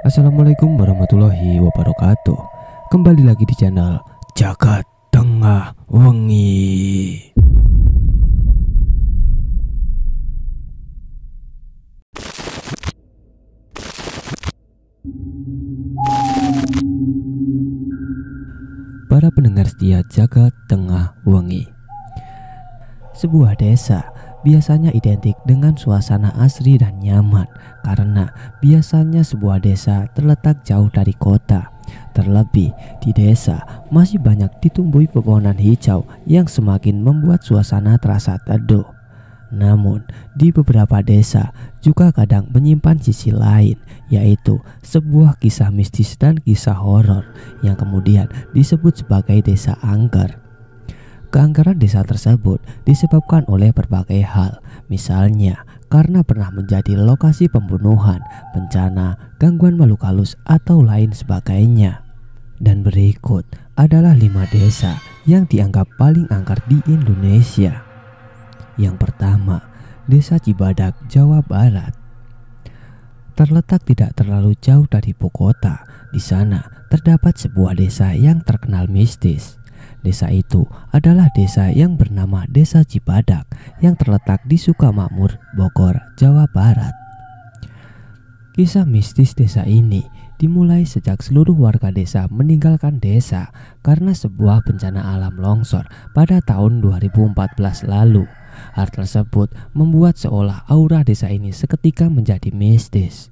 Assalamualaikum warahmatullahi wabarakatuh. Kembali lagi di channel Jagat Tengah Wengi. Para pendengar setia Jagat Tengah Wengi, sebuah desa biasanya identik dengan suasana asri dan nyaman karena biasanya sebuah desa terletak jauh dari kota. Terlebih di desa masih banyak ditumbuhi pepohonan hijau yang semakin membuat suasana terasa teduh. Namun di beberapa desa juga kadang menyimpan sisi lain, yaitu sebuah kisah mistis dan kisah horor yang kemudian disebut sebagai desa angker. Keangkeran desa tersebut disebabkan oleh berbagai hal, misalnya karena pernah menjadi lokasi pembunuhan, bencana, gangguan makhluk halus, atau lain sebagainya. Dan berikut adalah 5 desa yang dianggap paling angker di Indonesia. Yang pertama, Desa Cibadak, Jawa Barat. Terletak tidak terlalu jauh dari ibu kota. Di sana terdapat sebuah desa yang terkenal mistis. Desa itu adalah desa yang bernama Desa Cibadak yang terletak di Sukamakmur, Bogor, Jawa Barat. Kisah mistis desa ini dimulai sejak seluruh warga desa meninggalkan desa karena sebuah bencana alam longsor pada tahun 2014 lalu. Hal tersebut membuat seolah aura desa ini seketika menjadi mistis.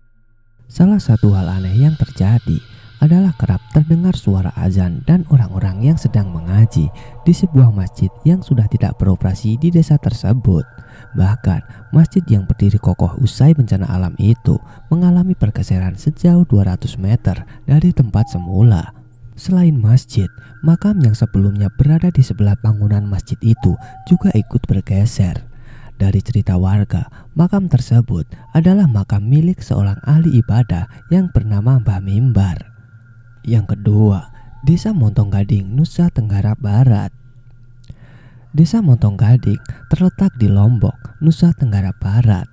Salah satu hal aneh yang terjadi adalah kerap terdengar suara azan dan orang-orang yang sedang mengaji di sebuah masjid yang sudah tidak beroperasi di desa tersebut. Bahkan masjid yang berdiri kokoh usai bencana alam itu mengalami pergeseran sejauh 200 meter dari tempat semula. Selain masjid, makam yang sebelumnya berada di sebelah bangunan masjid itu juga ikut bergeser. Dari cerita warga, makam tersebut adalah makam milik seorang ahli ibadah yang bernama Mbah Mimbar. Yang kedua, Desa Montong Gading, Nusa Tenggara Barat. Desa Montong Gading terletak di Lombok, Nusa Tenggara Barat.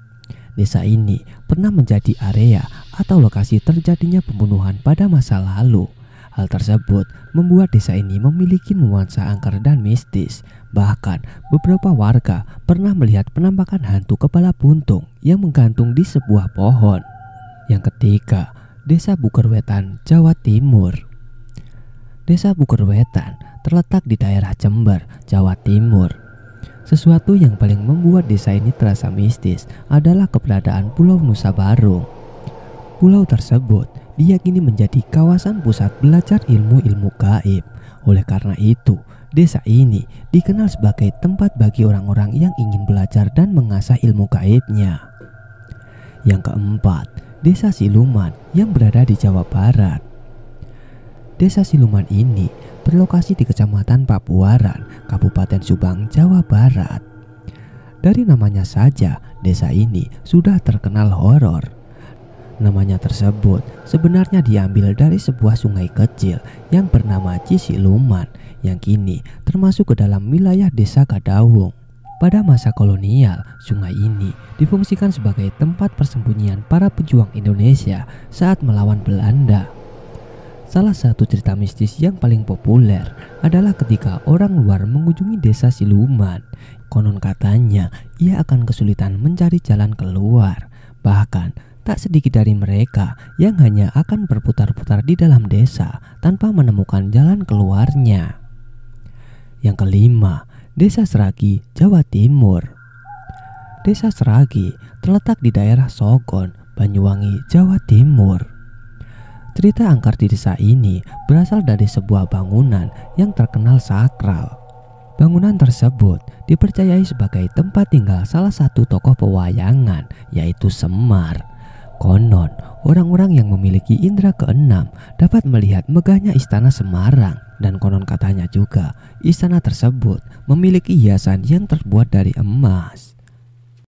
Desa ini pernah menjadi area atau lokasi terjadinya pembunuhan pada masa lalu. Hal tersebut membuat desa ini memiliki nuansa angker dan mistis. Bahkan beberapa warga pernah melihat penampakan hantu kepala buntung yang menggantung di sebuah pohon. Yang ketiga, Desa Bukerwetan, Jawa Timur. Desa Bukerwetan terletak di daerah Jember, Jawa Timur. Sesuatu yang paling membuat desa ini terasa mistis adalah keberadaan Pulau Nusa Barung. Pulau tersebut diyakini menjadi kawasan pusat belajar ilmu-ilmu gaib. Oleh karena itu, desa ini dikenal sebagai tempat bagi orang-orang yang ingin belajar dan mengasah ilmu gaibnya. Yang keempat, Desa Siluman yang berada di Jawa Barat. Desa Siluman ini berlokasi di Kecamatan Pabuaran, Kabupaten Subang, Jawa Barat. Dari namanya saja, desa ini sudah terkenal horor. Namanya tersebut sebenarnya diambil dari sebuah sungai kecil yang bernama Cisiluman yang kini termasuk ke dalam wilayah Desa Kadawung. Pada masa kolonial, sungai ini difungsikan sebagai tempat persembunyian para pejuang Indonesia saat melawan Belanda. Salah satu cerita mistis yang paling populer adalah ketika orang luar mengunjungi Desa Siluman. Konon katanya ia akan kesulitan mencari jalan keluar. Bahkan tak sedikit dari mereka yang hanya akan berputar-putar di dalam desa tanpa menemukan jalan keluarnya. Yang kelima, Desa Seragi, Jawa Timur. Desa Seragi terletak di daerah Sogon, Banyuwangi, Jawa Timur. Cerita angker di desa ini berasal dari sebuah bangunan yang terkenal sakral. Bangunan tersebut dipercayai sebagai tempat tinggal salah satu tokoh pewayangan, yaitu Semar. Konon, orang-orang yang memiliki indera keenam dapat melihat megahnya istana Semarang. Dan konon katanya juga istana tersebut memiliki hiasan yang terbuat dari emas.